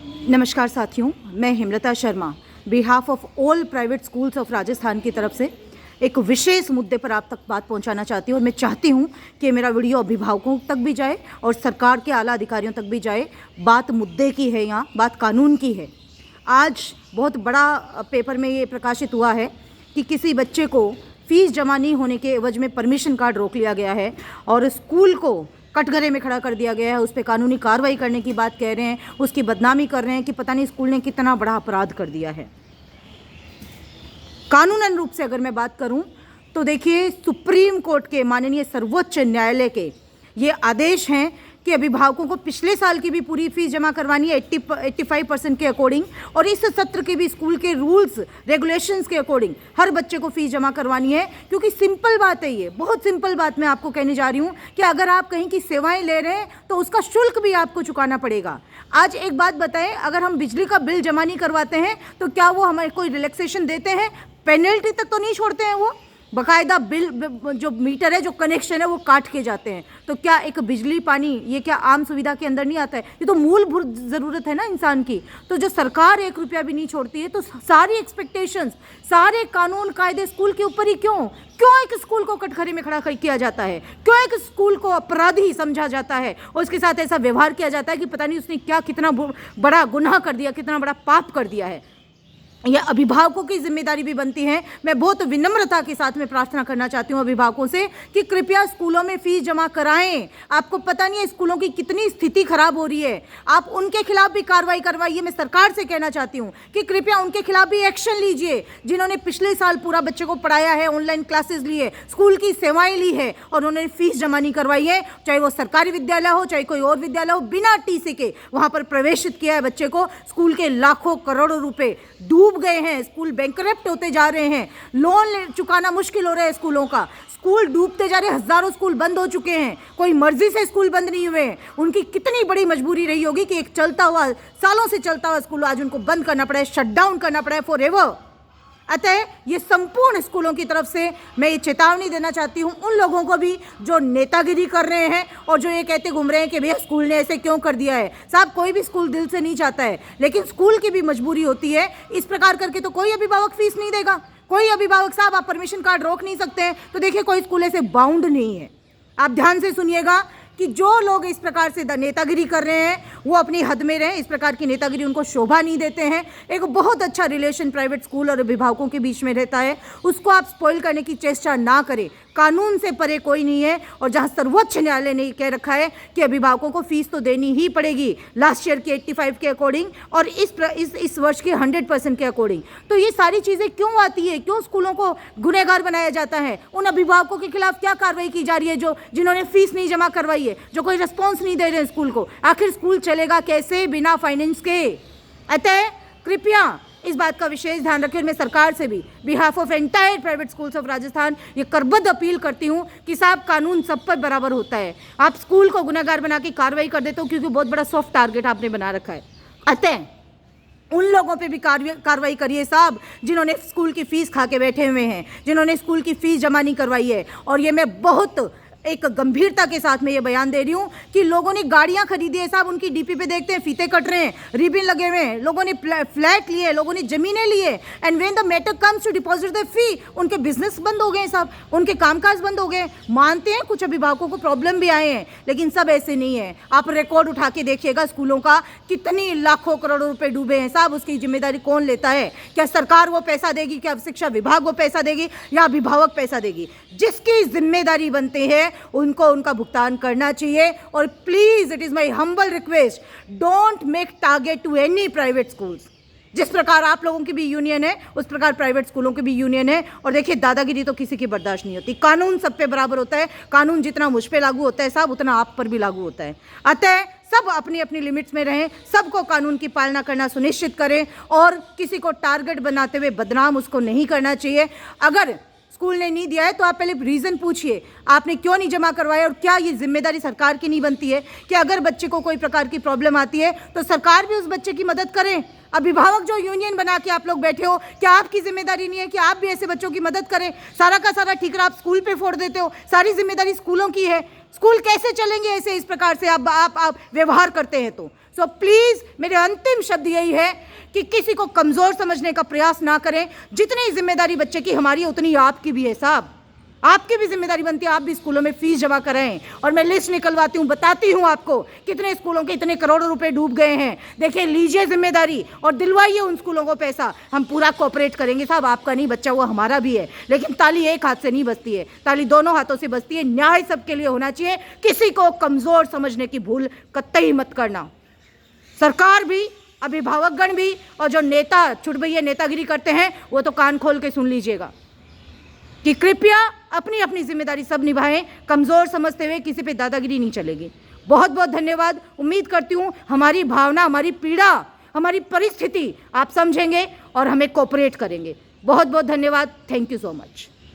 नमस्कार साथियों, मैं Hemlata Sharma behalf of all private schools of Rajasthan की तरफ से एक विशेष मुद्दे पर आप तक बात पहुंचाना चाहती हूँ और मैं चाहती हूँ कि मेरा वीडियो अभिभावकों तक भी जाए और सरकार के आला अधिकारियों तक भी जाए। बात मुद्दे की है, यहाँ बात कानून की है। आज बहुत बड़ा पेपर में ये प्रकाशित हुआ है कि किसी बच्चे को फीस जमा नहीं होने के एवज में परमिशन कार्ड रोक लिया गया है और स्कूल को कटघरे में खड़ा कर दिया गया है। उस पर कानूनी कार्रवाई करने की बात कह रहे हैं, उसकी बदनामी कर रहे हैं कि पता नहीं स्कूल ने कितना बड़ा अपराध कर दिया है। कानूनन रूप से अगर मैं बात करूं तो देखिए, सुप्रीम कोर्ट के माननीय सर्वोच्च न्यायालय के ये आदेश हैं कि अभिभावकों को पिछले साल की भी पूरी फीस जमा करवानी है 85% के अकॉर्डिंग, और इस सत्र के भी स्कूल के रूल्स रेगुलेशंस के अकॉर्डिंग हर बच्चे को फीस जमा करवानी है। क्योंकि सिंपल बात है, ये बहुत सिंपल बात मैं आपको कहने जा रही हूँ कि अगर आप कहीं की सेवाएं ले रहे हैं तो उसका शुल्क भी आपको चुकाना पड़ेगा। आज एक बात बताएं, अगर हम बिजली का बिल जमा नहीं करवाते हैं तो क्या वो हमें कोई रिलैक्सेशन देते हैं? पेनल्टी तक तो नहीं छोड़ते हैं, वो बाकायदा बिल जो मीटर है, जो कनेक्शन है, वो काट के जाते हैं। तो क्या एक बिजली पानी ये क्या आम सुविधा के अंदर नहीं आता है? ये तो मूलभूत ज़रूरत है ना इंसान की। तो जो सरकार 1 रुपया भी नहीं छोड़ती है, तो सारी एक्सपेक्टेशंस, सारे कानून कायदे स्कूल के ऊपर ही क्यों एक स्कूल को कटघरे में खड़ा किया जाता है? क्यों एक स्कूल को अपराधी समझा जाता है और उसके साथ ऐसा व्यवहार किया जाता है कि पता नहीं उसने क्या कितना बड़ा गुनाह कर दिया, कितना बड़ा पाप कर दिया है? यह अभिभावकों की जिम्मेदारी भी बनती है। मैं बहुत विनम्रता के साथ में प्रार्थना करना चाहती हूँ अभिभावकों से कि कृपया स्कूलों में फीस जमा कराएं। आपको पता नहीं है स्कूलों की कितनी स्थिति खराब हो रही है, आप उनके खिलाफ भी कार्रवाई करवाइए। मैं सरकार से कहना चाहती हूँ कि कृपया उनके खिलाफ भी एक्शन लीजिए, जिन्होंने पिछले साल पूरा बच्चे को पढ़ाया है, ऑनलाइन क्लासेस लिए, स्कूल की सेवाएं ली है और उन्होंने फीस जमा नहीं करवाई है। चाहे वो सरकारी विद्यालय हो, चाहे कोई और विद्यालय हो, बिना टीसी के वहाँ पर प्रवेशित किया है बच्चे को। स्कूल के लाखों करोड़ों रुपए डूब गए हैं, स्कूल बैंकरप्ट होते जा रहे हैं, लोन चुकाना मुश्किल हो रहा है स्कूलों का, स्कूल डूबते जा रहे हैं, हजारों स्कूल बंद हो चुके हैं, कोई मर्जी से स्कूल बंद नहीं हुए हैं। उनकी कितनी बड़ी मजबूरी रही होगी कि एक चलता हुआ, सालों से चलता हुआ स्कूल आज उनको बंद करना पड़ा है, शट डाउन करना पड़ा है फॉर एवर। अतः ये संपूर्ण स्कूलों की तरफ से मैं ये चेतावनी देना चाहती हूँ उन लोगों को भी जो नेतागिरी कर रहे हैं और जो ये कहते घूम रहे हैं कि भैया स्कूल ने ऐसे क्यों कर दिया है। साहब, कोई भी स्कूल दिल से नहीं चाहता है, लेकिन स्कूल की भी मजबूरी होती है। इस प्रकार करके तो कोई अभिभावक फीस नहीं देगा। कोई अभिभावक, साहब आप परमिशन कार्ड रोक नहीं सकते हैं, तो देखिए कोई स्कूल ऐसे बाउंड नहीं है। आप ध्यान से सुनिएगा कि जो लोग इस प्रकार से नेतागिरी कर रहे हैं वो अपनी हद में रहें। इस प्रकार की नेतागिरी उनको शोभा नहीं देते हैं। एक बहुत अच्छा रिलेशन प्राइवेट स्कूल और अभिभावकों के बीच में रहता है, उसको आप स्पॉइल करने की चेष्टा ना करें। कानून से परे कोई नहीं है। और जहां सर्वोच्च न्यायालय ने कह रखा है कि अभिभावकों को फीस तो देनी ही पड़ेगी, लास्ट ईयर की 85 के अकॉर्डिंग और इस वर्ष के 100% के अकॉर्डिंग, तो ये सारी चीज़ें क्यों आती है? क्यों स्कूलों को गुनहगार बनाया जाता है? उन अभिभावकों के खिलाफ क्या कार्रवाई की जा रही है जिन्होंने फीस नहीं जमा करवाई है, जो कोई रिस्पॉन्स नहीं दे रहे हैं स्कूल को? आखिर स्कूल चलेगा कैसे बिना फाइनेंस के? अतः कृपया इस बात का विशेष ध्यान रखें। और मैं सरकार से भी behalf of entire private schools of Rajasthan ये करबद्ध अपील करती हूँ कि साहब, कानून सब पर बराबर होता है। आप स्कूल को गुनहगार बना के कार्रवाई कर देते हो क्योंकि बहुत बड़ा सॉफ्ट टारगेट आपने बना रखा है। अतः उन लोगों पे भी कार्रवाई करिए साहब, जिन्होंने स्कूल की फीस खा के बैठे हुए हैं, जिन्होंने स्कूल की फीस जमा नहीं करवाई है। और ये मैं बहुत एक गंभीरता के साथ में ये बयान दे रही हूँ कि लोगों ने गाड़ियाँ खरीदी है साहब, उनकी डीपी पे देखते हैं फीते कट रहे हैं, रिबन लगे हुए हैं, लोगों ने फ्लैट लिए, लोगों ने जमीनें लिए, and when the matter comes to deposit the fee, उनके बिजनेस बंद हो गए साहब, उनके कामकाज बंद हो गए। मानते हैं कुछ अभिभावकों को प्रॉब्लम भी आए हैं, लेकिन सब ऐसे नहीं है। आप रिकॉर्ड उठा के देखिएगा स्कूलों का, कितनी लाखों करोड़ों रुपए डूबे हैं साहब। उसकी जिम्मेदारी कौन लेता है? क्या सरकार वो पैसा देगी? क्या शिक्षा विभाग वो पैसा देगी? या अभिभावक पैसा देगी? जिसकी जिम्मेदारी बनते हैं उनको उनका भुगतान करना चाहिए। और please, it is my humble request, don't make target to any private schools. जिस प्रकार आप लोगों की भी यूनियन है, उस प्रकार प्राइवेट स्कूलों की भी यूनियन है। और देखिए, दादागिरी तो किसी की बर्दाश्त नहीं होती। कानून सब पे बराबर होता है। कानून जितना मुझ पे लागू होता है साहब, उतना आप पर भी लागू होता है। अतः सब अपनी अपनी लिमिट्स में रहें, सबको कानून की पालना करना सुनिश्चित करें और किसी को टारगेट बनाते हुए बदनाम उसको नहीं करना चाहिए। अगर स्कूल ने नहीं दिया है तो आप पहले रीज़न पूछिए, आपने क्यों नहीं जमा करवाया। और क्या ये जिम्मेदारी सरकार की नहीं बनती है कि अगर बच्चे को कोई प्रकार की प्रॉब्लम आती है तो सरकार भी उस बच्चे की मदद करे? अभिभावक जो यूनियन बना के आप लोग बैठे हो, क्या आपकी जिम्मेदारी नहीं है कि आप भी ऐसे बच्चों की मदद करें? सारा का सारा ठीकरा आप स्कूल पे फोड़ देते हो, सारी जिम्मेदारी स्कूलों की है। स्कूल कैसे चलेंगे ऐसे इस प्रकार से आप व्यवहार करते हैं तो। सो प्लीज़ मेरे अंतिम शब्द यही है कि किसी को कमज़ोर समझने का प्रयास ना करें। जितनी जिम्मेदारी बच्चे की हमारी है उतनी आपकी भी है साहब, आपकी भी जिम्मेदारी बनती है, आप भी स्कूलों में फीस जमा कराएं। और मैं लिस्ट निकलवाती हूँ, बताती हूँ आपको कितने स्कूलों के इतने करोड़ों रुपए डूब गए हैं। देखिए, लीजिए जिम्मेदारी और दिलवाइए उन स्कूलों को पैसा। हम पूरा कोऑपरेट करेंगे साहब, आपका नहीं बच्चा, वो हमारा भी है। लेकिन ताली एक हाथ से नहीं बजती है, ताली दोनों हाथों से बजती है। न्याय सबके लिए होना चाहिए, किसी को कमज़ोर समझने की भूल कतई मत करना। सरकार भी, अभिभावकगण भी, और जो नेता चुड़बैया नेतागिरी करते हैं वो तो कान खोल के सुन लीजिएगा कि कृपया अपनी अपनी जिम्मेदारी सब निभाएं। कमज़ोर समझते हुए किसी पे दादागिरी नहीं चलेगी। बहुत बहुत धन्यवाद। उम्मीद करती हूँ हमारी भावना, हमारी पीड़ा, हमारी परिस्थिति आप समझेंगे और हमें कोऑपरेट करेंगे। बहुत बहुत धन्यवाद। Thank you so much.